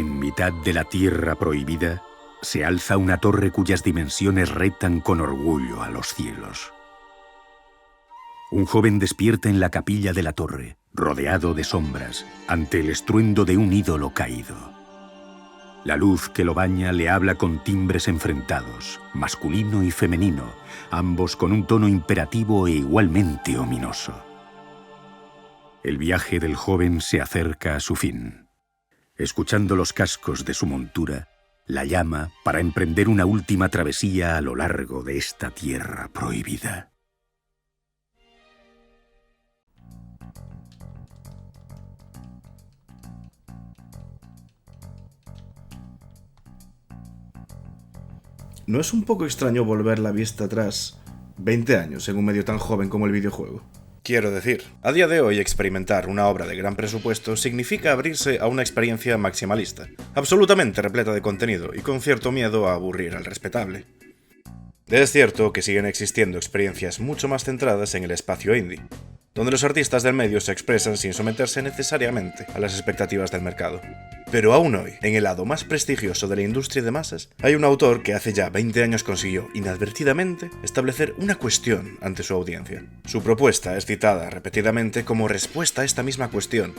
En mitad de la tierra prohibida, se alza una torre cuyas dimensiones retan con orgullo a los cielos. Un joven despierta en la capilla de la torre, rodeado de sombras, ante el estruendo de un ídolo caído. La luz que lo baña le habla con timbres enfrentados, masculino y femenino, ambos con un tono imperativo e igualmente ominoso. El viaje del joven se acerca a su fin. Escuchando los cascos de su montura, la llama para emprender una última travesía a lo largo de esta tierra prohibida. ¿No es un poco extraño volver la vista atrás 20 años en un medio tan joven como el videojuego? Quiero decir, a día de hoy experimentar una obra de gran presupuesto significa abrirse a una experiencia maximalista, absolutamente repleta de contenido y con cierto miedo a aburrir al respetable. Es cierto que siguen existiendo experiencias mucho más centradas en el espacio indie, donde los artistas del medio se expresan sin someterse necesariamente a las expectativas del mercado. Pero aún hoy, en el lado más prestigioso de la industria de masas, hay un autor que hace ya 20 años consiguió inadvertidamente establecer una cuestión ante su audiencia. Su propuesta es citada repetidamente como respuesta a esta misma cuestión,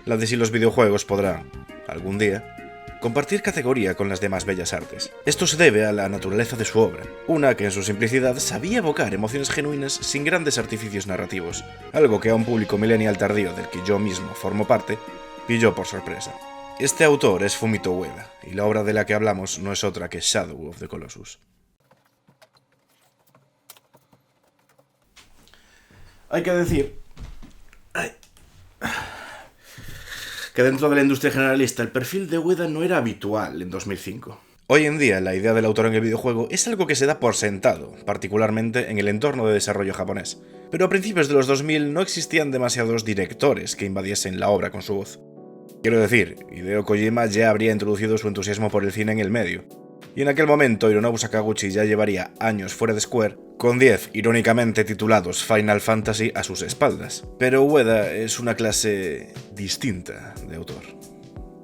la de si los videojuegos podrán, algún día, compartir categoría con las demás bellas artes. Esto se debe a la naturaleza de su obra, una que en su simplicidad sabía evocar emociones genuinas sin grandes artificios narrativos, algo que a un público millennial tardío del que yo mismo formo parte, pilló por sorpresa. Este autor es Fumito Ueda, y la obra de la que hablamos no es otra que Shadow of the Colossus. Hay que decir que dentro de la industria generalista el perfil de Ueda no era habitual en 2005. Hoy en día la idea del autor en el videojuego es algo que se da por sentado, particularmente en el entorno de desarrollo japonés. Pero a principios de los 2000 no existían demasiados directores que invadiesen la obra con su voz. Quiero decir, Hideo Kojima ya habría introducido su entusiasmo por el cine en el medio, y en aquel momento Hironobu Sakaguchi ya llevaría años fuera de Square, con 10 irónicamente titulados Final Fantasy a sus espaldas. Pero Ueda es una clase distinta de autor.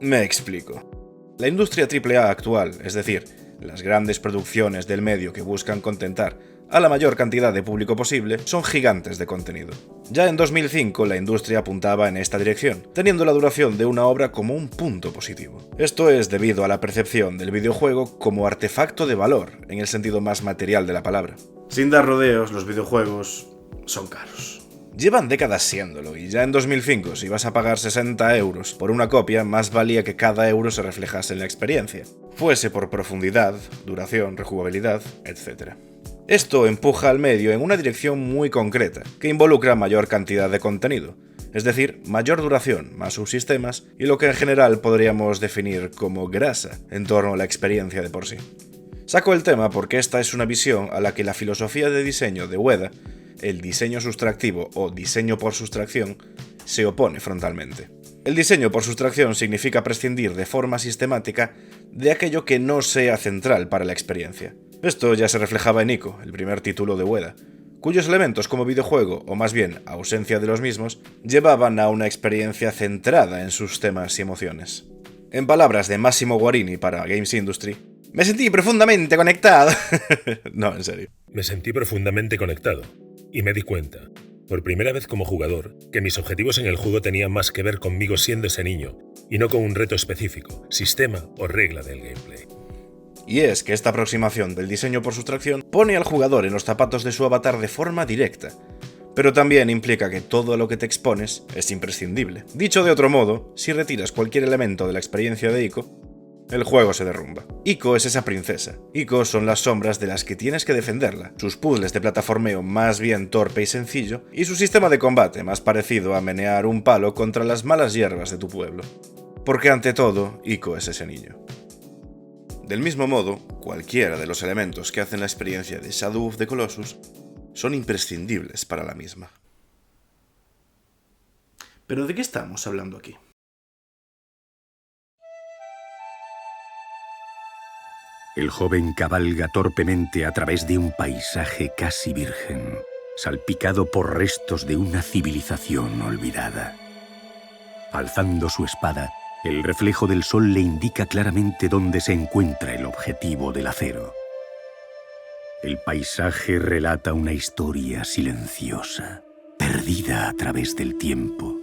Me explico. La industria AAA actual, es decir, las grandes producciones del medio que buscan contentar a la mayor cantidad de público posible, son gigantes de contenido. Ya en 2005 la industria apuntaba en esta dirección, teniendo la duración de una obra como un punto positivo. Esto es debido a la percepción del videojuego como artefacto de valor, en el sentido más material de la palabra. Sin dar rodeos, los videojuegos son caros. Llevan décadas siéndolo, y ya en 2005, si vas a pagar 60 euros por una copia, más valía que cada euro se reflejase en la experiencia, fuese por profundidad, duración, rejugabilidad, etc. Esto empuja al medio en una dirección muy concreta, que involucra mayor cantidad de contenido, es decir, mayor duración, más subsistemas y lo que en general podríamos definir como grasa en torno a la experiencia de por sí. Saco el tema porque esta es una visión a la que la filosofía de diseño de Ueda, el diseño sustractivo o diseño por sustracción, se opone frontalmente. El diseño por sustracción significa prescindir de forma sistemática de aquello que no sea central para la experiencia. Esto ya se reflejaba en Ico, el primer título de Ueda, cuyos elementos como videojuego, o más bien ausencia de los mismos, llevaban a una experiencia centrada en sus temas y emociones. En palabras de Massimo Guarini para Games Industry, me sentí profundamente conectado. No, en serio. Me sentí profundamente conectado, y me di cuenta, por primera vez como jugador, que mis objetivos en el juego tenían más que ver conmigo siendo ese niño, y no con un reto específico, sistema o regla del gameplay. Y es que esta aproximación del diseño por sustracción pone al jugador en los zapatos de su avatar de forma directa, pero también implica que todo a lo que te expones es imprescindible. Dicho de otro modo, si retiras cualquier elemento de la experiencia de Ico, el juego se derrumba. Ico es esa princesa. Ico son las sombras de las que tienes que defenderla, sus puzzles de plataformeo más bien torpe y sencillo, y su sistema de combate más parecido a menear un palo contra las malas hierbas de tu pueblo. Porque ante todo, Ico es ese niño. Del mismo modo, cualquiera de los elementos que hacen la experiencia de Shadow of the Colossus son imprescindibles para la misma. ¿Pero de qué estamos hablando aquí? El joven cabalga torpemente a través de un paisaje casi virgen, salpicado por restos de una civilización olvidada. Alzando su espada, El reflejo del sol le indica claramente dónde se encuentra el objetivo del acero. El paisaje relata una historia silenciosa, perdida a través del tiempo.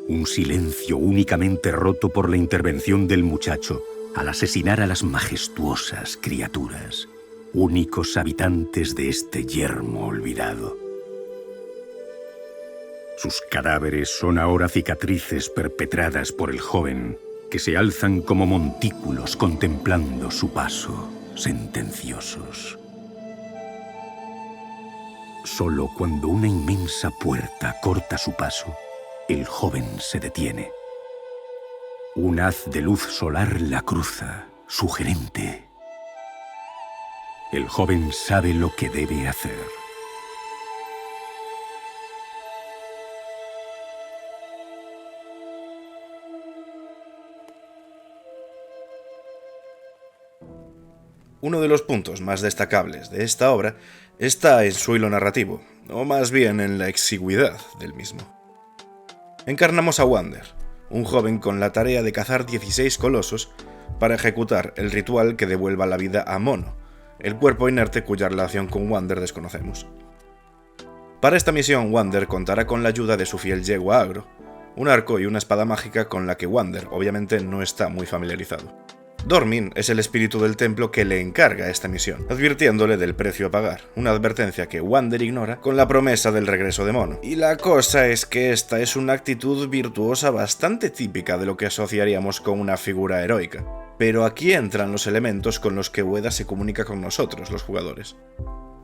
Un silencio únicamente roto por la intervención del muchacho al asesinar a las majestuosas criaturas, únicos habitantes de este yermo olvidado. Sus cadáveres son ahora cicatrices perpetradas por el joven, que se alzan como montículos contemplando su paso, sentenciosos. Solo cuando una inmensa puerta corta su paso, el joven se detiene. Un haz de luz solar la cruza, sugerente. El joven sabe lo que debe hacer. Uno de los puntos más destacables de esta obra está en su hilo narrativo, o más bien en la exigüidad del mismo. Encarnamos a Wander, un joven con la tarea de cazar 16 colosos para ejecutar el ritual que devuelva la vida a Mono, el cuerpo inerte cuya relación con Wander desconocemos. Para esta misión, Wander contará con la ayuda de su fiel yegua Agro, un arco y una espada mágica con la que Wander obviamente no está muy familiarizado. Dormin es el espíritu del templo que le encarga esta misión, advirtiéndole del precio a pagar, una advertencia que Wander ignora con la promesa del regreso de Mono. Y la cosa es que esta es una actitud virtuosa bastante típica de lo que asociaríamos con una figura heroica. Pero aquí entran los elementos con los que Ueda se comunica con nosotros, los jugadores.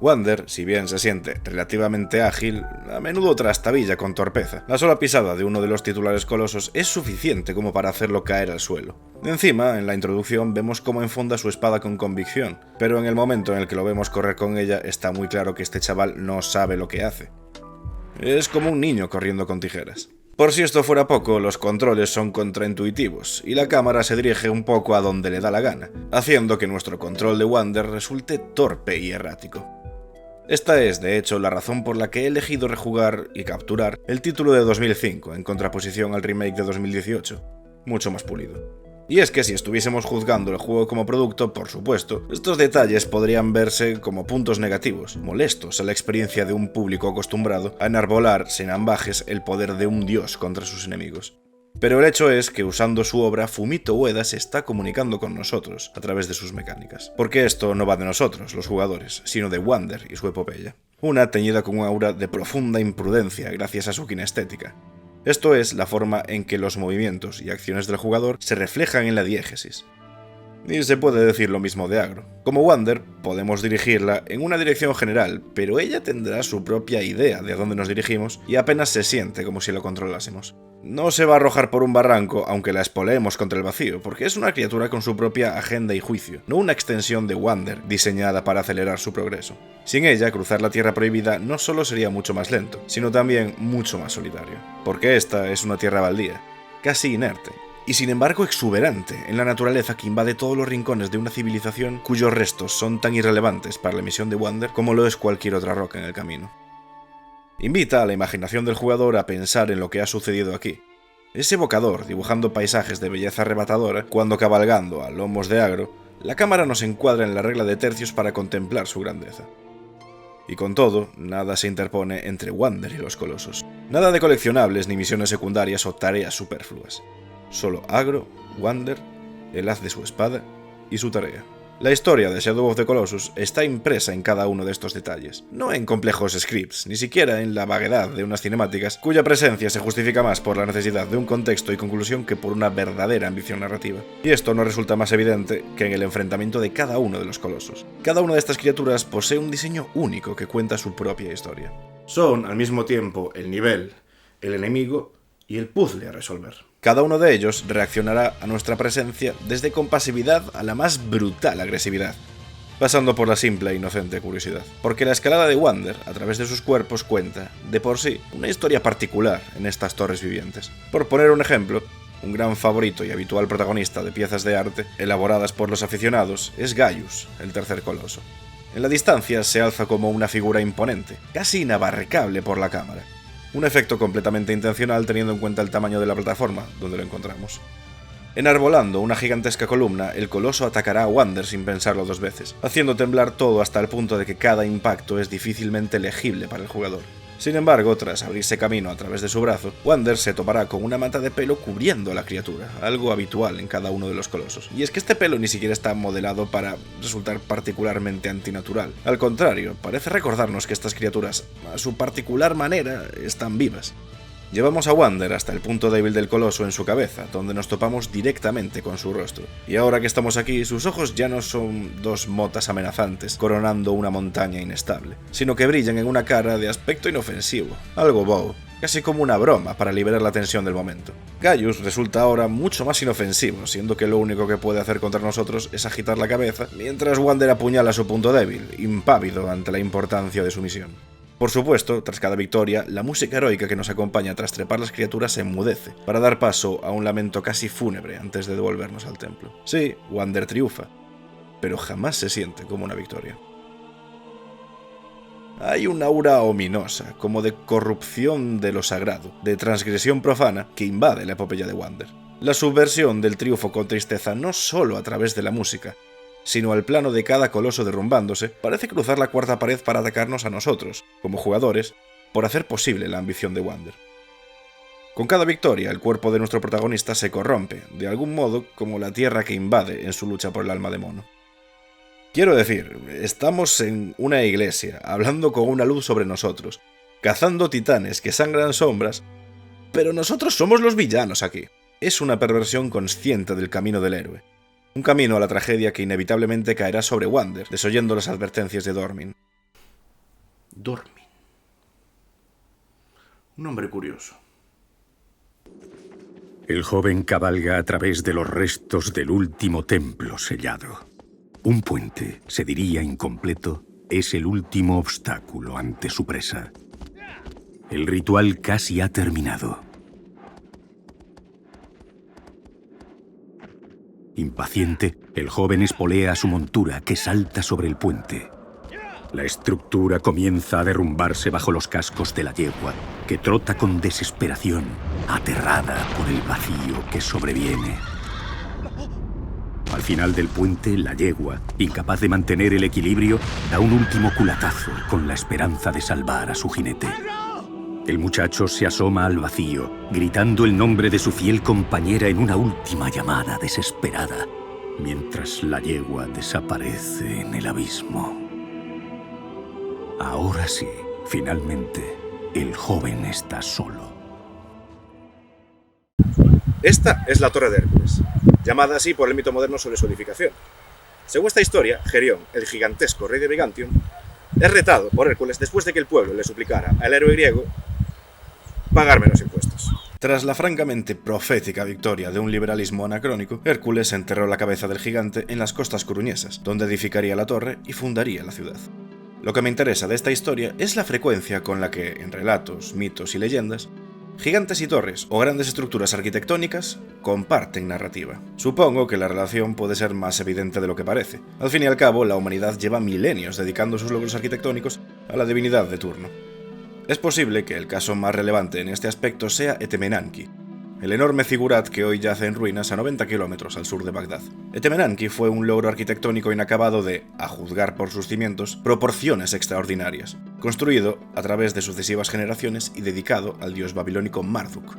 Wander, si bien se siente relativamente ágil, a menudo trastabilla con torpeza. La sola pisada de uno de los titulares colosos es suficiente como para hacerlo caer al suelo. Encima, en la introducción vemos cómo enfunda su espada con convicción, pero en el momento en el que lo vemos correr con ella está muy claro que este chaval no sabe lo que hace. Es como un niño corriendo con tijeras. Por si esto fuera poco, los controles son contraintuitivos, y la cámara se dirige un poco a donde le da la gana, haciendo que nuestro control de Wander resulte torpe y errático. Esta es, de hecho, la razón por la que he elegido rejugar y capturar el título de 2005, en contraposición al remake de 2018, mucho más pulido. Y es que si estuviésemos juzgando el juego como producto, por supuesto, estos detalles podrían verse como puntos negativos, molestos a la experiencia de un público acostumbrado a enarbolar sin ambajes el poder de un dios contra sus enemigos. Pero el hecho es que usando su obra, Fumito Ueda se está comunicando con nosotros a través de sus mecánicas. Porque esto no va de nosotros, los jugadores, sino de Wander y su epopeya. Una teñida con un aura de profunda imprudencia gracias a su kinestética. Esto es la forma en que los movimientos y acciones del jugador se reflejan en la diégesis. Y se puede decir lo mismo de Agro. Como Wander, podemos dirigirla en una dirección general, pero ella tendrá su propia idea de a dónde nos dirigimos y apenas se siente como si lo controlásemos. No se va a arrojar por un barranco aunque la espoleemos contra el vacío, porque es una criatura con su propia agenda y juicio, no una extensión de Wander diseñada para acelerar su progreso. Sin ella, cruzar la Tierra Prohibida no solo sería mucho más lento, sino también mucho más solitario, porque esta es una tierra baldía, casi inerte, y sin embargo exuberante en la naturaleza que invade todos los rincones de una civilización cuyos restos son tan irrelevantes para la misión de Wander como lo es cualquier otra roca en el camino. Invita a la imaginación del jugador a pensar en lo que ha sucedido aquí. Es evocador, dibujando paisajes de belleza arrebatadora, cuando cabalgando a lomos de Agro, la cámara nos encuadra en la regla de tercios para contemplar su grandeza. Y con todo, nada se interpone entre Wander y los colosos. Nada de coleccionables ni misiones secundarias o tareas superfluas. Solo Agro, Wander, el haz de su espada y su tarea. La historia de Shadow of the Colossus está impresa en cada uno de estos detalles, no en complejos scripts, ni siquiera en la vaguedad de unas cinemáticas cuya presencia se justifica más por la necesidad de un contexto y conclusión que por una verdadera ambición narrativa. Y esto no resulta más evidente que en el enfrentamiento de cada uno de los colosos. Cada una de estas criaturas posee un diseño único que cuenta su propia historia. Son, al mismo tiempo, el nivel, el enemigo y el puzzle a resolver. Cada uno de ellos reaccionará a nuestra presencia desde compasividad a la más brutal agresividad, pasando por la simple e inocente curiosidad. Porque la escalada de Wander, a través de sus cuerpos, cuenta, de por sí, una historia particular en estas torres vivientes. Por poner un ejemplo, un gran favorito y habitual protagonista de piezas de arte elaboradas por los aficionados es Gaius, el tercer coloso. En la distancia se alza como una figura imponente, casi inabarcable por la cámara. Un efecto completamente intencional teniendo en cuenta el tamaño de la plataforma donde lo encontramos. Enarbolando una gigantesca columna, el coloso atacará a Wander sin pensarlo dos veces, haciendo temblar todo hasta el punto de que cada impacto es difícilmente legible para el jugador. Sin embargo, tras abrirse camino a través de su brazo, Wander se topará con una mata de pelo cubriendo a la criatura, algo habitual en cada uno de los colosos. Y es que este pelo ni siquiera está modelado para resultar particularmente antinatural. Al contrario, parece recordarnos que estas criaturas, a su particular manera, están vivas. Llevamos a Wander hasta el punto débil del coloso en su cabeza, donde nos topamos directamente con su rostro. Y ahora que estamos aquí, sus ojos ya no son dos motas amenazantes coronando una montaña inestable, sino que brillan en una cara de aspecto inofensivo, algo bobo, casi como una broma para liberar la tensión del momento. Gaius resulta ahora mucho más inofensivo, siendo que lo único que puede hacer contra nosotros es agitar la cabeza, mientras Wander apuñala su punto débil, impávido ante la importancia de su misión. Por supuesto, tras cada victoria, la música heroica que nos acompaña tras trepar las criaturas se enmudece, para dar paso a un lamento casi fúnebre antes de devolvernos al templo. Sí, Wander triunfa, pero jamás se siente como una victoria. Hay una aura ominosa, como de corrupción de lo sagrado, de transgresión profana, que invade la epopeya de Wander. La subversión del triunfo con tristeza no solo a través de la música, sino al plano de cada coloso derrumbándose, parece cruzar la cuarta pared para atacarnos a nosotros, como jugadores, por hacer posible la ambición de Wander. Con cada victoria, el cuerpo de nuestro protagonista se corrompe, de algún modo como la tierra que invade en su lucha por el alma de mono. Quiero decir, estamos en una iglesia, hablando con una luz sobre nosotros, cazando titanes que sangran sombras, pero nosotros somos los villanos aquí. Es una perversión consciente del camino del héroe. Un camino a la tragedia que inevitablemente caerá sobre Wander, desoyendo las advertencias de Dormin. Dormin. Un nombre curioso. El joven cabalga a través de los restos del último templo sellado. Un puente, se diría incompleto, es el último obstáculo ante su presa. El ritual casi ha terminado. Impaciente, el joven espolea a su montura que salta sobre el puente. La estructura comienza a derrumbarse bajo los cascos de la yegua, que trota con desesperación, aterrada por el vacío que sobreviene. Al final del puente, la yegua, incapaz de mantener el equilibrio, da un último culatazo con la esperanza de salvar a su jinete. El muchacho se asoma al vacío, gritando el nombre de su fiel compañera en una última llamada desesperada, mientras la yegua desaparece en el abismo. Ahora sí, finalmente, el joven está solo. Esta es la Torre de Hércules, llamada así por el mito moderno sobre su edificación. Según esta historia, Gerión, el gigantesco rey de Brigantium, es retado por Hércules después de que el pueblo le suplicara al héroe griego pagar menos impuestos. Tras la francamente profética victoria de un liberalismo anacrónico, Hércules enterró la cabeza del gigante en las costas coruñesas, donde edificaría la torre y fundaría la ciudad. Lo que me interesa de esta historia es la frecuencia con la que, en relatos, mitos y leyendas, gigantes y torres o grandes estructuras arquitectónicas comparten narrativa. Supongo que la relación puede ser más evidente de lo que parece. Al fin y al cabo, la humanidad lleva milenios dedicando sus logros arquitectónicos a la divinidad de turno. Es posible que el caso más relevante en este aspecto sea Etemenanki, el enorme zigurat que hoy yace en ruinas a 90 kilómetros al sur de Bagdad. Etemenanki fue un logro arquitectónico inacabado de, a juzgar por sus cimientos, proporciones extraordinarias, construido a través de sucesivas generaciones y dedicado al dios babilónico Marduk,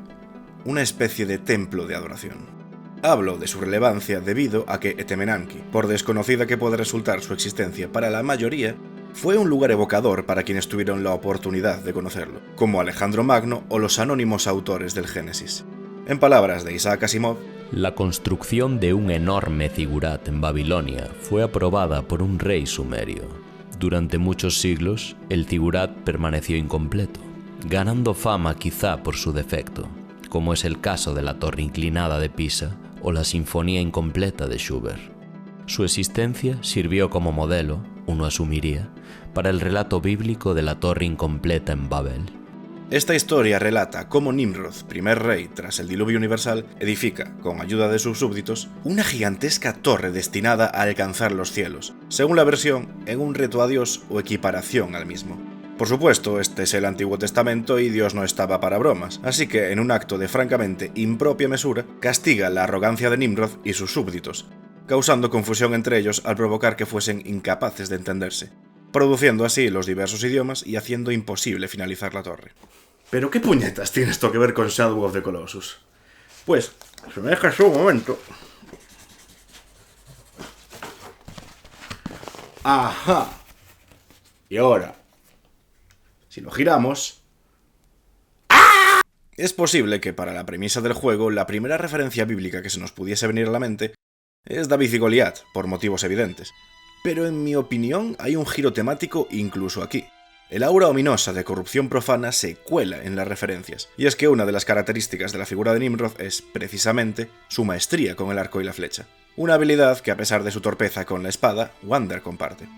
una especie de templo de adoración. Hablo de su relevancia debido a que Etemenanki, por desconocida que pueda resultar su existencia para la mayoría, fue un lugar evocador para quienes tuvieron la oportunidad de conocerlo, como Alejandro Magno o los anónimos autores del Génesis. En palabras de Isaac Asimov, la construcción de un enorme zigurat en Babilonia fue aprobada por un rey sumerio. Durante muchos siglos, el zigurat permaneció incompleto, ganando fama quizá por su defecto, como es el caso de la Torre Inclinada de Pisa o la Sinfonía Incompleta de Schubert. Su existencia sirvió como modelo, uno asumiría, para el relato bíblico de la Torre Incompleta en Babel. Esta historia relata cómo Nimrod, primer rey tras el diluvio universal, edifica, con ayuda de sus súbditos, una gigantesca torre destinada a alcanzar los cielos, según la versión, en un reto a Dios o equiparación al mismo. Por supuesto, este es el Antiguo Testamento y Dios no estaba para bromas, así que en un acto de francamente impropia mesura, castiga la arrogancia de Nimrod y sus súbditos, causando confusión entre ellos al provocar que fuesen incapaces de entenderse, produciendo así los diversos idiomas y haciendo imposible finalizar la torre. ¿Pero qué puñetas tiene esto que ver con Shadow of the Colossus? Pues, si me dejas un momento... ¡Ajá! Y ahora, si lo giramos... Es posible que para la premisa del juego la primera referencia bíblica que se nos pudiese venir a la mente es David y Goliat, por motivos evidentes. Pero en mi opinión hay un giro temático incluso aquí. El aura ominosa de corrupción profana se cuela en las referencias, y es que una de las características de la figura de Nimrod es, precisamente, su maestría con el arco y la flecha. Una habilidad que, a pesar de su torpeza con la espada, Wander comparte.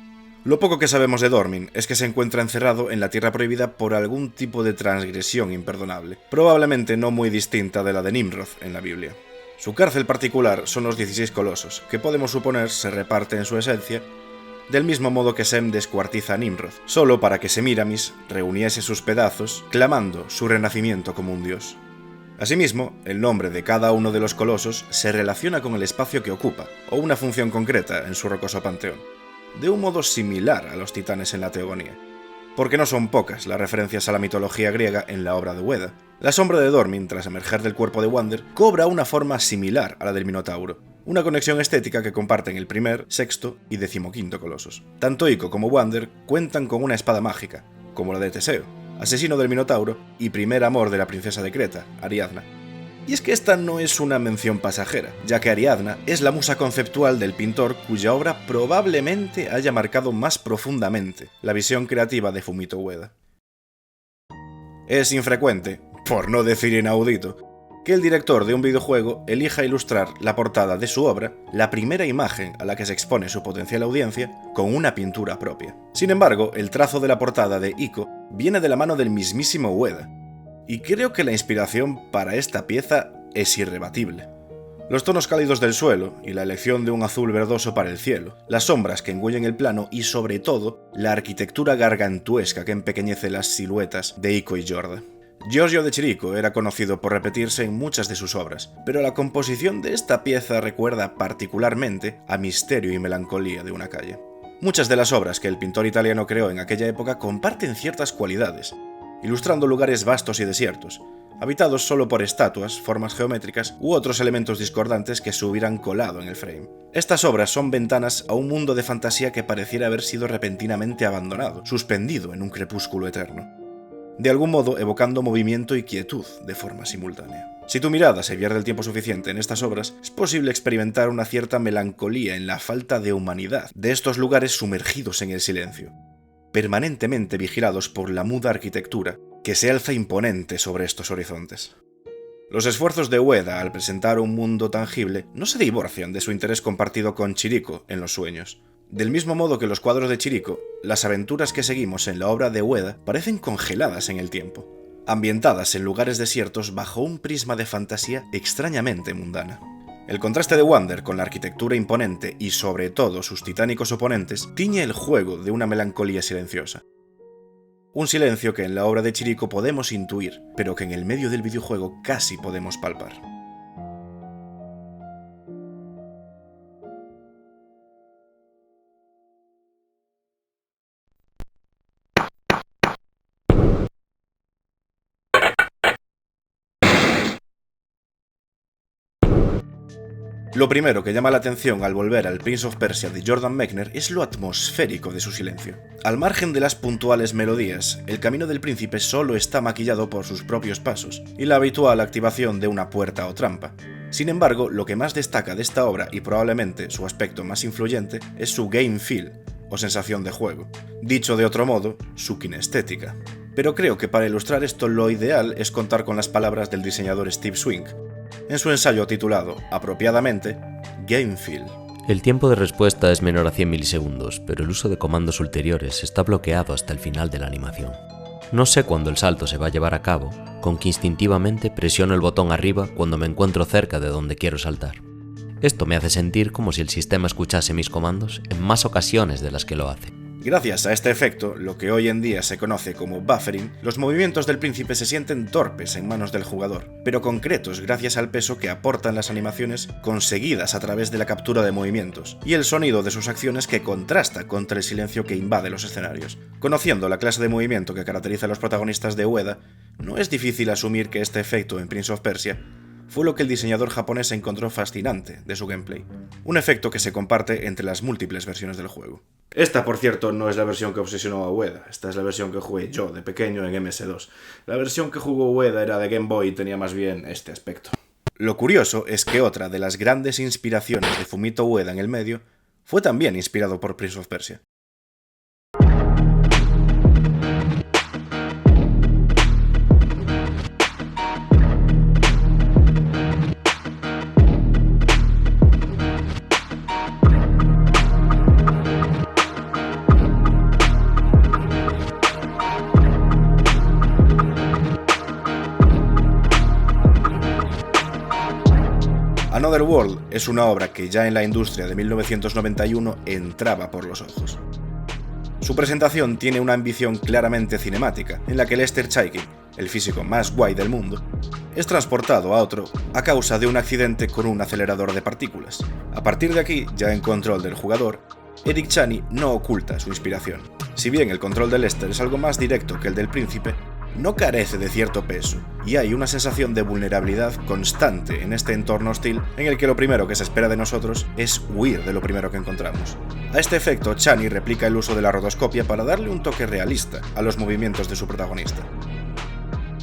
Lo poco que sabemos de Dormin es que se encuentra encerrado en la Tierra Prohibida por algún tipo de transgresión imperdonable, probablemente no muy distinta de la de Nimrod en la Biblia. Su cárcel particular son los 16 colosos, que podemos suponer se reparte en su esencia, del mismo modo que Sem descuartiza a Nimrod, solo para que Semiramis reuniese sus pedazos, clamando su renacimiento como un dios. Asimismo, el nombre de cada uno de los colosos se relaciona con el espacio que ocupa, o una función concreta en su rocoso panteón, de un modo similar a los titanes en la teogonía, porque no son pocas las referencias a la mitología griega en la obra de Ueda. La sombra de Dormin, tras emerger del cuerpo de Wander, cobra una forma similar a la del Minotauro, una conexión estética que comparten el primer, sexto y 15º colosos. Tanto Ico como Wander cuentan con una espada mágica, como la de Teseo, asesino del Minotauro y primer amor de la princesa de Creta, Ariadna. Y es que esta no es una mención pasajera, ya que Ariadna es la musa conceptual del pintor cuya obra probablemente haya marcado más profundamente la visión creativa de Fumito Ueda. Es infrecuente, por no decir inaudito, que el director de un videojuego elija ilustrar la portada de su obra, la primera imagen a la que se expone su potencial audiencia, con una pintura propia. Sin embargo, el trazo de la portada de Ico viene de la mano del mismísimo Ueda, y creo que la inspiración para esta pieza es irrebatible. Los tonos cálidos del suelo y la elección de un azul verdoso para el cielo, las sombras que engullen el plano y, sobre todo, la arquitectura gargantuesca que empequeñece las siluetas de Ico y Jorda. Giorgio de Chirico era conocido por repetirse en muchas de sus obras, pero la composición de esta pieza recuerda particularmente a misterio y melancolía de una calle. Muchas de las obras que el pintor italiano creó en aquella época comparten ciertas cualidades, ilustrando lugares vastos y desiertos, habitados solo por estatuas, formas geométricas u otros elementos discordantes que se hubieran colado en el frame. Estas obras son ventanas a un mundo de fantasía que pareciera haber sido repentinamente abandonado, suspendido en un crepúsculo eterno, de algún modo evocando movimiento y quietud de forma simultánea. Si tu mirada se pierde el tiempo suficiente en estas obras, es posible experimentar una cierta melancolía en la falta de humanidad de estos lugares sumergidos en el silencio, permanentemente vigilados por la muda arquitectura que se alza imponente sobre estos horizontes. Los esfuerzos de Ueda al presentar un mundo tangible no se divorcian de su interés compartido con Chirico en los sueños. Del mismo modo que los cuadros de Chirico, las aventuras que seguimos en la obra de Ueda parecen congeladas en el tiempo, ambientadas en lugares desiertos bajo un prisma de fantasía extrañamente mundana. El contraste de Wander con la arquitectura imponente y sobre todo sus titánicos oponentes tiñe el juego de una melancolía silenciosa. Un silencio que en la obra de Chirico podemos intuir, pero que en el medio del videojuego casi podemos palpar. Lo primero que llama la atención al volver al Prince of Persia de Jordan Mechner es lo atmosférico de su silencio. Al margen de las puntuales melodías, el camino del príncipe solo está maquillado por sus propios pasos y la habitual activación de una puerta o trampa. Sin embargo, lo que más destaca de esta obra y probablemente su aspecto más influyente es su game feel, o sensación de juego. Dicho de otro modo, su kinestética. Pero creo que para ilustrar esto lo ideal es contar con las palabras del diseñador Steve Swing, en su ensayo titulado, apropiadamente, Game Feel. El tiempo de respuesta es menor a 100 milisegundos, pero el uso de comandos ulteriores está bloqueado hasta el final de la animación. No sé cuándo el salto se va a llevar a cabo, con que instintivamente presiono el botón arriba cuando me encuentro cerca de donde quiero saltar. Esto me hace sentir como si el sistema escuchase mis comandos en más ocasiones de las que lo hace. Gracias a este efecto, lo que hoy en día se conoce como buffering, los movimientos del príncipe se sienten torpes en manos del jugador, pero concretos gracias al peso que aportan las animaciones conseguidas a través de la captura de movimientos, y el sonido de sus acciones que contrasta contra el silencio que invade los escenarios. Conociendo la clase de movimiento que caracteriza a los protagonistas de Ueda, no es difícil asumir que este efecto en Prince of Persia fue lo que el diseñador japonés encontró fascinante de su gameplay, un efecto que se comparte entre las múltiples versiones del juego. Esta, por cierto, no es la versión que obsesionó a Ueda, esta es la versión que jugué yo de pequeño en MS2. La versión que jugó Ueda era de Game Boy y tenía más bien este aspecto. Lo curioso es que otra de las grandes inspiraciones de Fumito Ueda en el medio fue también inspirado por Prince of Persia. Another World es una obra que ya en la industria de 1991 entraba por los ojos. Su presentación tiene una ambición claramente cinemática, en la que Lester Chaikin, el físico más guay del mundo, es transportado a otro a causa de un accidente con un acelerador de partículas. A partir de aquí, ya en control del jugador, Eric Chani no oculta su inspiración. Si bien el control de Lester es algo más directo que el del príncipe, no carece de cierto peso, y hay una sensación de vulnerabilidad constante en este entorno hostil en el que lo primero que se espera de nosotros es huir de lo primero que encontramos. A este efecto, Chani replica el uso de la rotoscopia para darle un toque realista a los movimientos de su protagonista.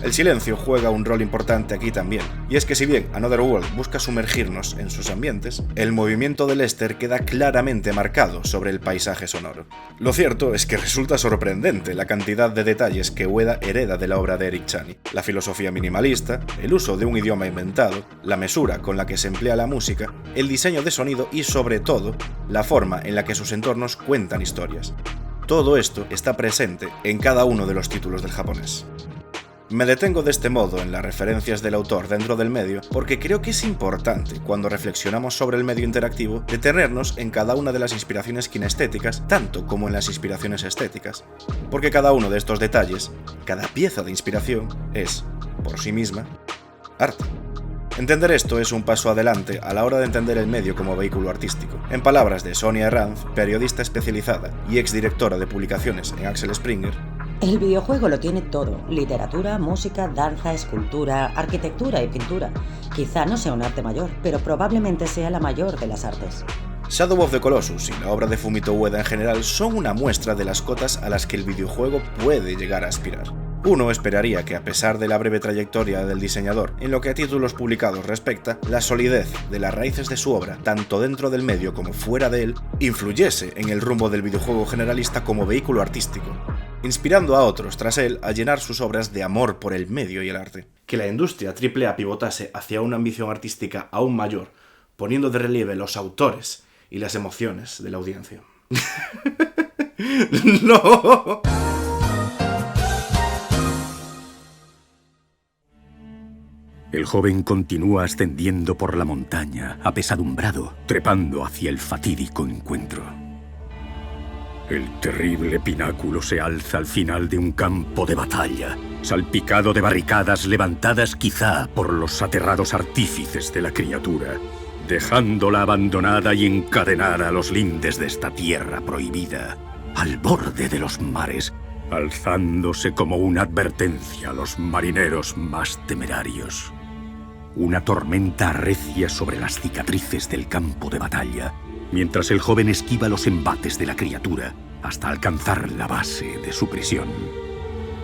El silencio juega un rol importante aquí también, y es que si bien Another World busca sumergirnos en sus ambientes, el movimiento de Lester queda claramente marcado sobre el paisaje sonoro. Lo cierto es que resulta sorprendente la cantidad de detalles que Ueda hereda de la obra de Eric Chani. La filosofía minimalista, el uso de un idioma inventado, la mesura con la que se emplea la música, el diseño de sonido y, sobre todo, la forma en la que sus entornos cuentan historias. Todo esto está presente en cada uno de los títulos del japonés. Me detengo de este modo en las referencias del autor dentro del medio porque creo que es importante, cuando reflexionamos sobre el medio interactivo, detenernos en cada una de las inspiraciones kinestéticas, tanto como en las inspiraciones estéticas, porque cada uno de estos detalles, cada pieza de inspiración, es, por sí misma, arte. Entender esto es un paso adelante a la hora de entender el medio como vehículo artístico. En palabras de Sonia Herranz, periodista especializada y exdirectora de publicaciones en Axel Springer, el videojuego lo tiene todo: literatura, música, danza, escultura, arquitectura y pintura. Quizá no sea un arte mayor, pero probablemente sea la mayor de las artes. Shadow of the Colossus y la obra de Fumito Ueda en general son una muestra de las cotas a las que el videojuego puede llegar a aspirar. Uno esperaría que, a pesar de la breve trayectoria del diseñador en lo que a títulos publicados respecta, la solidez de las raíces de su obra, tanto dentro del medio como fuera de él, influyese en el rumbo del videojuego generalista como vehículo artístico, inspirando a otros tras él a llenar sus obras de amor por el medio y el arte. Que la industria AAA pivotase hacia una ambición artística aún mayor, poniendo de relieve los autores y las emociones de la audiencia. ¡No! El joven continúa ascendiendo por la montaña, apesadumbrado, trepando hacia el fatídico encuentro. El terrible pináculo se alza al final de un campo de batalla, salpicado de barricadas levantadas quizá por los aterrados artífices de la criatura, dejándola abandonada y encadenada a los lindes de esta tierra prohibida, al borde de los mares, alzándose como una advertencia a los marineros más temerarios. Una tormenta arrecia sobre las cicatrices del campo de batalla, mientras el joven esquiva los embates de la criatura hasta alcanzar la base de su prisión.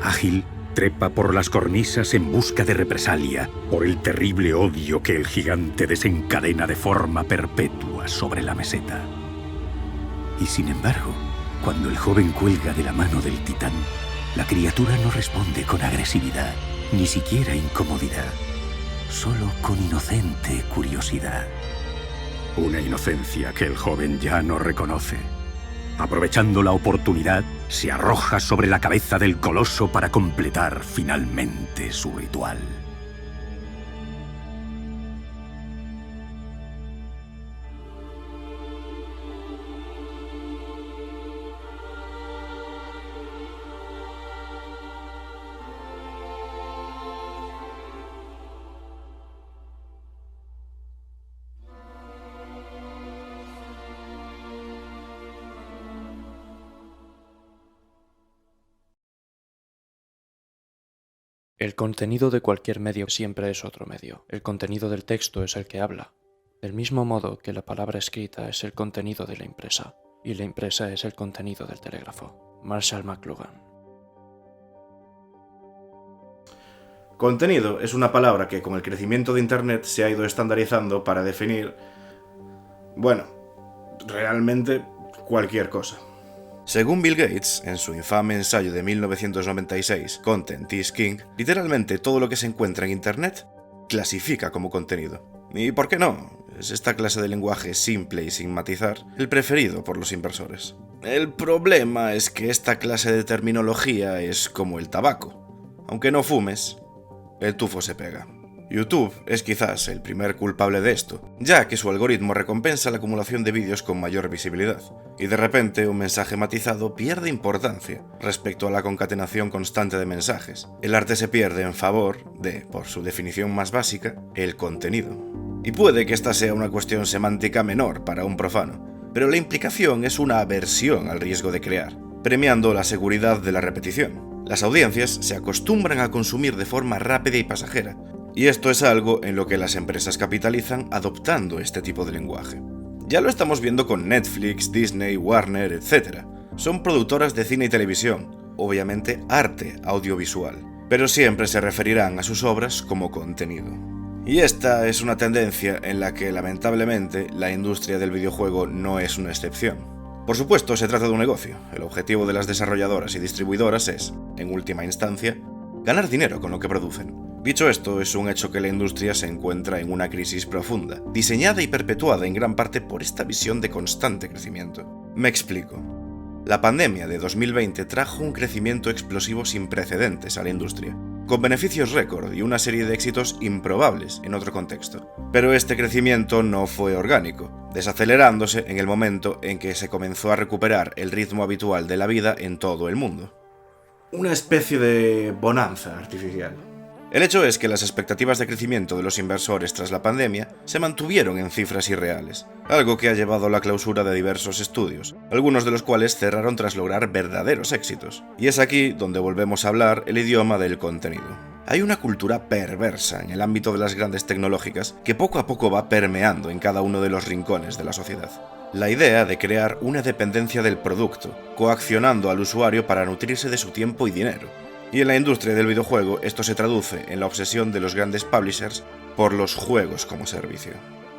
Ágil, trepa por las cornisas en busca de represalia por el terrible odio que el gigante desencadena de forma perpetua sobre la meseta. Y sin embargo, cuando el joven cuelga de la mano del titán, la criatura no responde con agresividad, ni siquiera incomodidad, solo con inocente curiosidad. Una inocencia que el joven ya no reconoce. Aprovechando la oportunidad, se arroja sobre la cabeza del coloso para completar finalmente su ritual. El contenido de cualquier medio siempre es otro medio. El contenido del texto es el que habla. Del mismo modo que la palabra escrita es el contenido de la impresa, y la impresa es el contenido del telégrafo. Marshall McLuhan. Contenido es una palabra que con el crecimiento de Internet se ha ido estandarizando para definir, bueno, realmente cualquier cosa. Según Bill Gates, en su infame ensayo de 1996, Content is King, literalmente todo lo que se encuentra en Internet clasifica como contenido. ¿Y por qué no? Es esta clase de lenguaje simple y sin matizar el preferido por los inversores. El problema es que esta clase de terminología es como el tabaco. Aunque no fumes, el tufo se pega. YouTube es quizás el primer culpable de esto, ya que su algoritmo recompensa la acumulación de vídeos con mayor visibilidad, y de repente un mensaje matizado pierde importancia respecto a la concatenación constante de mensajes. El arte se pierde en favor de, por su definición más básica, el contenido. Y puede que esta sea una cuestión semántica menor para un profano, pero la implicación es una aversión al riesgo de crear, premiando la seguridad de la repetición. Las audiencias se acostumbran a consumir de forma rápida y pasajera, y esto es algo en lo que las empresas capitalizan adoptando este tipo de lenguaje. Ya lo estamos viendo con Netflix, Disney, Warner, etc. Son productoras de cine y televisión, obviamente arte audiovisual, pero siempre se referirán a sus obras como contenido. Y esta es una tendencia en la que, lamentablemente, la industria del videojuego no es una excepción. Por supuesto, se trata de un negocio. El objetivo de las desarrolladoras y distribuidoras es, en última instancia, ganar dinero con lo que producen. Dicho esto, es un hecho que la industria se encuentra en una crisis profunda, diseñada y perpetuada en gran parte por esta visión de constante crecimiento. Me explico. La pandemia de 2020 trajo un crecimiento explosivo sin precedentes a la industria, con beneficios récord y una serie de éxitos improbables en otro contexto. Pero este crecimiento no fue orgánico, desacelerándose en el momento en que se comenzó a recuperar el ritmo habitual de la vida en todo el mundo. Una especie de bonanza artificial. El hecho es que las expectativas de crecimiento de los inversores tras la pandemia se mantuvieron en cifras irreales, algo que ha llevado a la clausura de diversos estudios, algunos de los cuales cerraron tras lograr verdaderos éxitos. Y es aquí donde volvemos a hablar el idioma del contenido. Hay una cultura perversa en el ámbito de las grandes tecnológicas que poco a poco va permeando en cada uno de los rincones de la sociedad. La idea de crear una dependencia del producto, coaccionando al usuario para nutrirse de su tiempo y dinero. Y en la industria del videojuego esto se traduce en la obsesión de los grandes publishers por los juegos como servicio.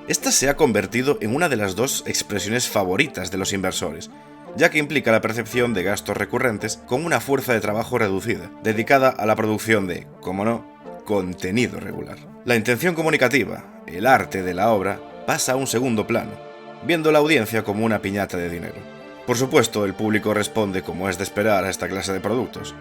Esta se ha convertido en una de las dos expresiones favoritas de los inversores, ya que implica la percepción de gastos recurrentes con una fuerza de trabajo reducida, dedicada a la producción de, como no, contenido regular. La intención comunicativa, el arte de la obra, pasa a un segundo plano, viendo la audiencia como una piñata de dinero. Por supuesto, el público responde como es de esperar a esta clase de productos.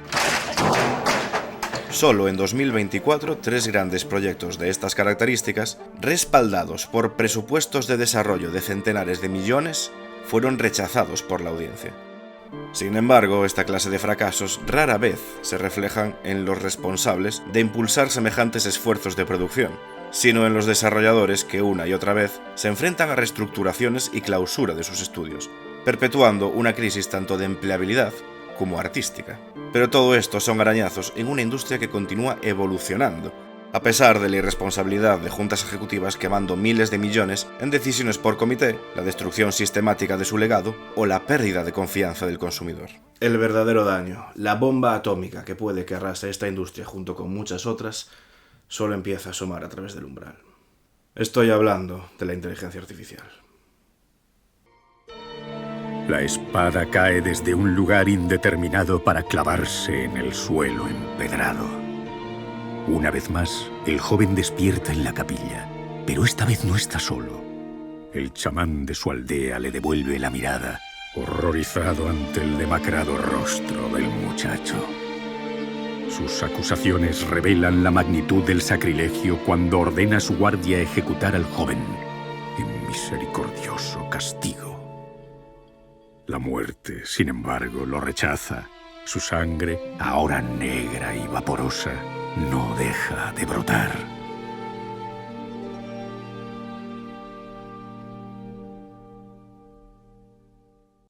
Solo en 2024, 3 grandes proyectos de estas características, respaldados por presupuestos de desarrollo de centenares de millones, fueron rechazados por la audiencia. Sin embargo, esta clase de fracasos rara vez se reflejan en los responsables de impulsar semejantes esfuerzos de producción, sino en los desarrolladores que una y otra vez se enfrentan a reestructuraciones y clausura de sus estudios, perpetuando una crisis tanto de empleabilidad como artística. Pero todo esto son arañazos en una industria que continúa evolucionando, a pesar de la irresponsabilidad de juntas ejecutivas quemando miles de millones en decisiones por comité, la destrucción sistemática de su legado o la pérdida de confianza del consumidor. El verdadero daño, la bomba atómica que puede que arrase esta industria junto con muchas otras, solo empieza a asomar a través del umbral. Estoy hablando de la inteligencia artificial. La espada cae desde un lugar indeterminado para clavarse en el suelo empedrado. Una vez más, el joven despierta en la capilla, pero esta vez no está solo. El chamán de su aldea le devuelve la mirada, horrorizado ante el demacrado rostro del muchacho. Sus acusaciones revelan la magnitud del sacrilegio cuando ordena a su guardia ejecutar al joven en misericordioso castigo. La muerte, sin embargo, lo rechaza. Su sangre, ahora negra y vaporosa, no deja de brotar.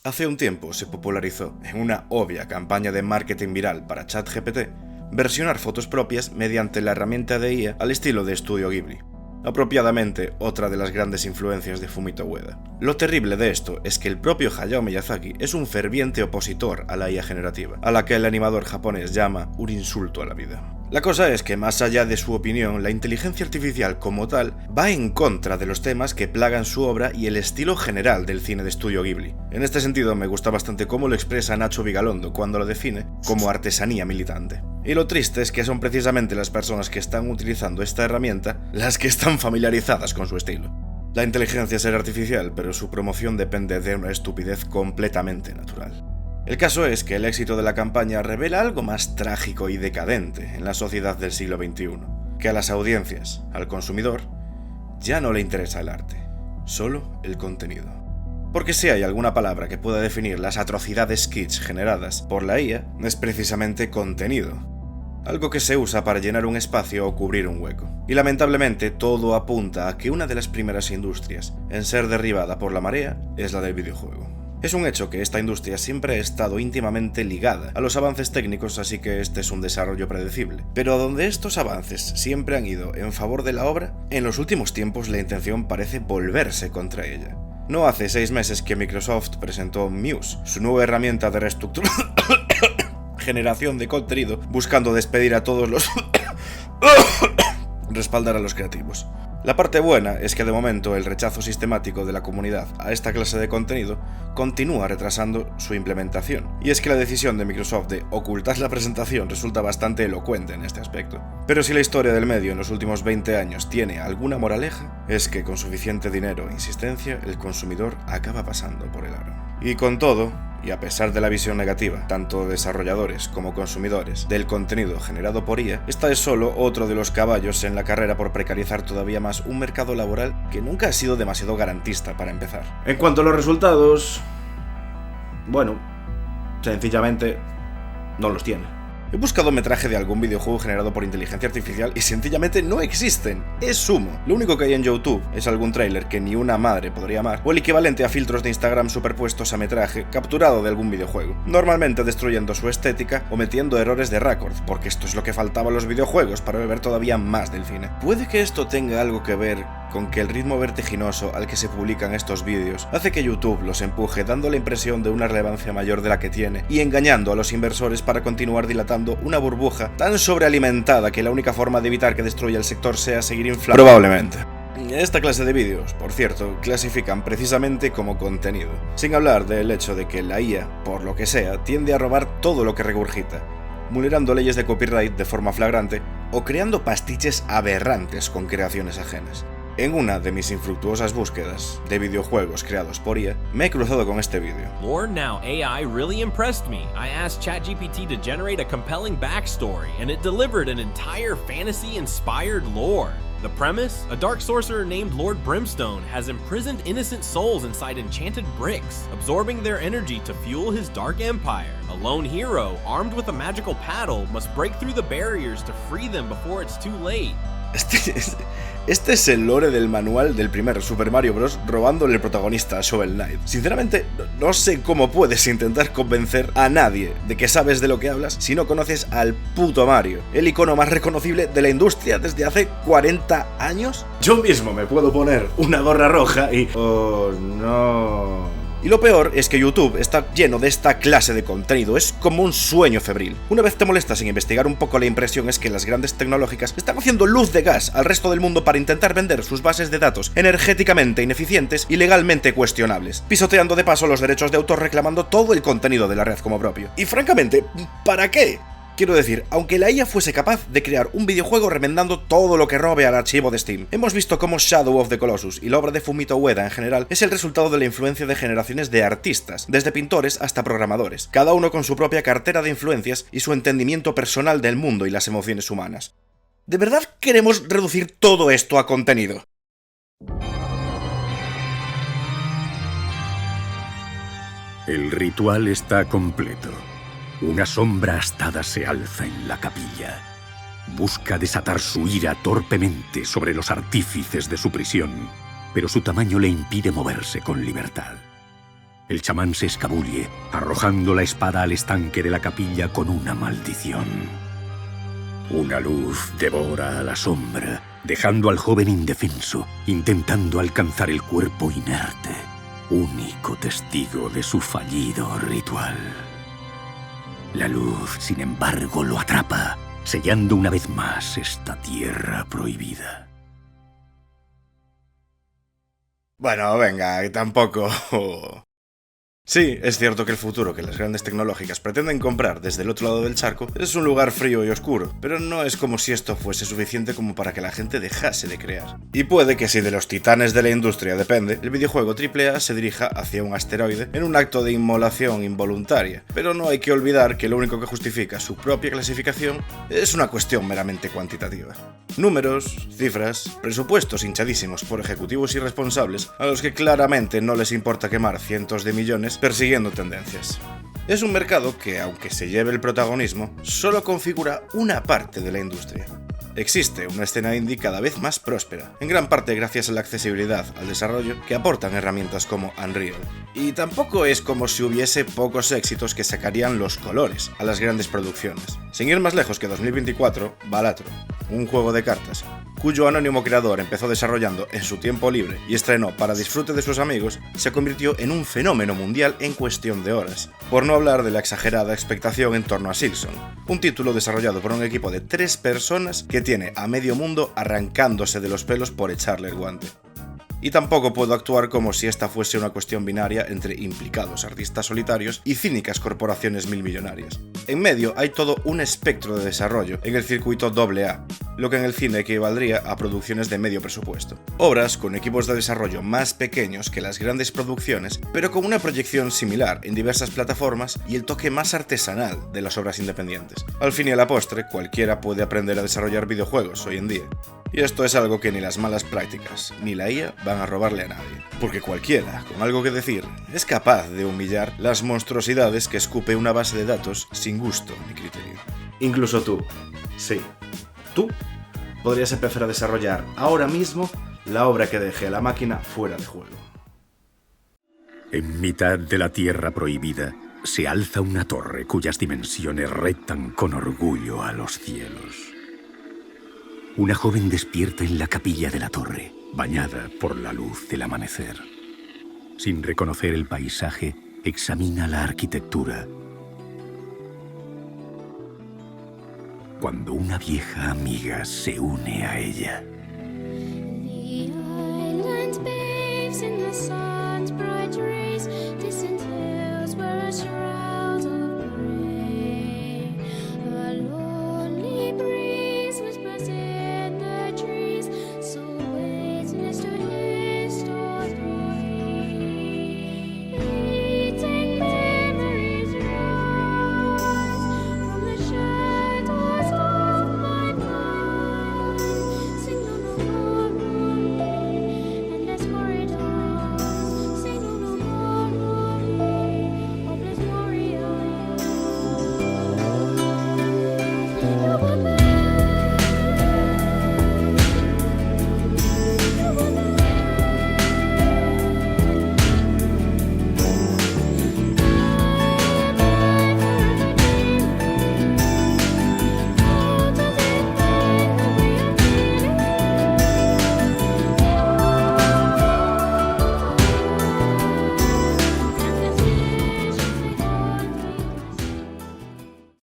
Hace un tiempo se popularizó, en una obvia campaña de marketing viral para ChatGPT, versionar fotos propias mediante la herramienta de IA al estilo de Estudio Ghibli. Apropiadamente, otra de las grandes influencias de Fumito Ueda. Lo terrible de esto es que el propio Hayao Miyazaki es un ferviente opositor a la IA generativa, a la que el animador japonés llama un insulto a la vida. La cosa es que, más allá de su opinión, la inteligencia artificial como tal va en contra de los temas que plagan su obra y el estilo general del cine de Estudio Ghibli. En este sentido, me gusta bastante cómo lo expresa Nacho Vigalondo cuando lo define como artesanía militante. Y lo triste es que son precisamente las personas que están utilizando esta herramienta las que están familiarizadas con su estilo. La inteligencia será artificial, pero su promoción depende de una estupidez completamente natural. El caso es que el éxito de la campaña revela algo más trágico y decadente en la sociedad del siglo XXI, que a las audiencias, al consumidor, ya no le interesa el arte, solo el contenido. Porque si hay alguna palabra que pueda definir las atrocidades kitsch generadas por la IA, es precisamente contenido, algo que se usa para llenar un espacio o cubrir un hueco. Y lamentablemente todo apunta a que una de las primeras industrias en ser derribada por la marea es la del videojuego. Es un hecho que esta industria siempre ha estado íntimamente ligada a los avances técnicos, así que este es un desarrollo predecible. Pero donde estos avances siempre han ido en favor de la obra, en los últimos tiempos la intención parece volverse contra ella. No hace 6 meses que Microsoft presentó Muse, su nueva herramienta de generación de contenido, buscando despedir a todos los respaldar a los creativos. La parte buena es que de momento el rechazo sistemático de la comunidad a esta clase de contenido continúa retrasando su implementación, y es que la decisión de Microsoft de ocultar la presentación resulta bastante elocuente en este aspecto. Pero si la historia del medio en los últimos 20 años tiene alguna moraleja, es que con suficiente dinero e insistencia el consumidor acaba pasando por el aro. Y con todo, y a pesar de la visión negativa, tanto de desarrolladores como consumidores, del contenido generado por IA, esta es solo otro de los caballos en la carrera por precarizar todavía más un mercado laboral que nunca ha sido demasiado garantista para empezar. En cuanto a los resultados, bueno, sencillamente no los tiene. He buscado metraje de algún videojuego generado por inteligencia artificial y sencillamente no existen. Es humo. Lo único que hay en YouTube es algún tráiler que ni una madre podría amar, o el equivalente a filtros de Instagram superpuestos a metraje capturado de algún videojuego, normalmente destruyendo su estética o metiendo errores de récord, porque esto es lo que faltaba a los videojuegos para beber todavía más del cine. Puede que esto tenga algo que ver con que el ritmo vertiginoso al que se publican estos vídeos hace que YouTube los empuje, dando la impresión de una relevancia mayor de la que tiene y engañando a los inversores para continuar dilatando una burbuja tan sobrealimentada que la única forma de evitar que destruya el sector sea seguir inflando. Probablemente. Esta clase de vídeos, por cierto, clasifican precisamente como contenido, sin hablar del hecho de que la IA, por lo que sea, tiende a robar todo lo que regurgita, vulnerando leyes de copyright de forma flagrante o creando pastiches aberrantes con creaciones ajenas. En una de mis infructuosas búsquedas de videojuegos creados por IA, me he cruzado con este vídeo. Lore Now AI really impressed me. I asked ChatGPT to generate a compelling backstory, and it delivered an entire fantasy-inspired lore. The premise? A dark sorcerer named Lord Brimstone has imprisoned innocent souls inside enchanted bricks, absorbing their energy to fuel his dark empire. A lone hero, armed with a magical paddle, must break through the barriers to free them before it's too late. Este es el lore del manual del primer Super Mario Bros. Robándole el protagonista a Shovel Knight. Sinceramente, no sé cómo puedes intentar convencer a nadie de que sabes de lo que hablas si no conoces al puto Mario, el icono más reconocible de la industria desde hace 40 años. Yo mismo me puedo poner una gorra roja y... ¡oh, no! Y lo peor es que YouTube está lleno de esta clase de contenido, es como un sueño febril. Una vez te molestas en investigar un poco, la impresión es que las grandes tecnológicas están haciendo luz de gas al resto del mundo para intentar vender sus bases de datos energéticamente ineficientes y legalmente cuestionables, pisoteando de paso los derechos de autor, reclamando todo el contenido de la red como propio. Y francamente, ¿para qué? Quiero decir, aunque la IA fuese capaz de crear un videojuego remendando todo lo que robe al archivo de Steam, hemos visto cómo Shadow of the Colossus y la obra de Fumito Ueda en general es el resultado de la influencia de generaciones de artistas, desde pintores hasta programadores, cada uno con su propia cartera de influencias y su entendimiento personal del mundo y las emociones humanas. ¿De verdad queremos reducir todo esto a contenido? El ritual está completo. Una sombra astada se alza en la capilla. Busca desatar su ira torpemente sobre los artífices de su prisión, pero su tamaño le impide moverse con libertad. El chamán se escabulle, arrojando la espada al estanque de la capilla con una maldición. Una luz devora a la sombra, dejando al joven indefenso, intentando alcanzar el cuerpo inerte, único testigo de su fallido ritual. La luz, sin embargo, lo atrapa, sellando una vez más esta tierra prohibida. Bueno, venga, tampoco... Sí, es cierto que el futuro que las grandes tecnológicas pretenden comprar desde el otro lado del charco es un lugar frío y oscuro, pero no es como si esto fuese suficiente como para que la gente dejase de crear. Y puede que si de los titanes de la industria depende, el videojuego AAA se dirija hacia un asteroide en un acto de inmolación involuntaria, pero no hay que olvidar que lo único que justifica su propia clasificación es una cuestión meramente cuantitativa. Números, cifras, presupuestos hinchadísimos por ejecutivos irresponsables a los que claramente no les importa quemar cientos de millones persiguiendo tendencias. Es un mercado que, aunque se lleve el protagonismo, solo configura una parte de la industria. Existe una escena indie cada vez más próspera, en gran parte gracias a la accesibilidad al desarrollo que aportan herramientas como Unreal. Y tampoco es como si hubiese pocos éxitos que sacarían los colores a las grandes producciones. Sin ir más lejos que 2024, Balatro, un juego de cartas, cuyo anónimo creador empezó desarrollando en su tiempo libre y estrenó para disfrute de sus amigos, se convirtió en un fenómeno mundial en cuestión de horas. Por no hablar de la exagerada expectación en torno a Silksong, un título desarrollado por un equipo de 3 personas que tiene a medio mundo arrancándose de los pelos por echarle el guante. Y tampoco puedo actuar como si esta fuese una cuestión binaria entre implicados artistas solitarios y cínicas corporaciones milmillonarias. En medio hay todo un espectro de desarrollo en el circuito AA, lo que en el cine equivaldría a producciones de medio presupuesto. Obras con equipos de desarrollo más pequeños que las grandes producciones, pero con una proyección similar en diversas plataformas y el toque más artesanal de las obras independientes. Al fin y a la postre, cualquiera puede aprender a desarrollar videojuegos hoy en día. Y esto es algo que ni las malas prácticas, ni la IA van a robarle a nadie. Porque cualquiera, con algo que decir, es capaz de humillar las monstruosidades que escupe una base de datos sin gusto ni criterio. Incluso tú, sí, tú podrías empezar a desarrollar ahora mismo la obra que deje a la máquina fuera de juego. En mitad de la tierra prohibida se alza una torre cuyas dimensiones retan con orgullo a los cielos. Una joven despierta en la capilla de la torre, bañada por la luz del amanecer. Sin reconocer el paisaje, examina la arquitectura. Cuando una vieja amiga se une a ella.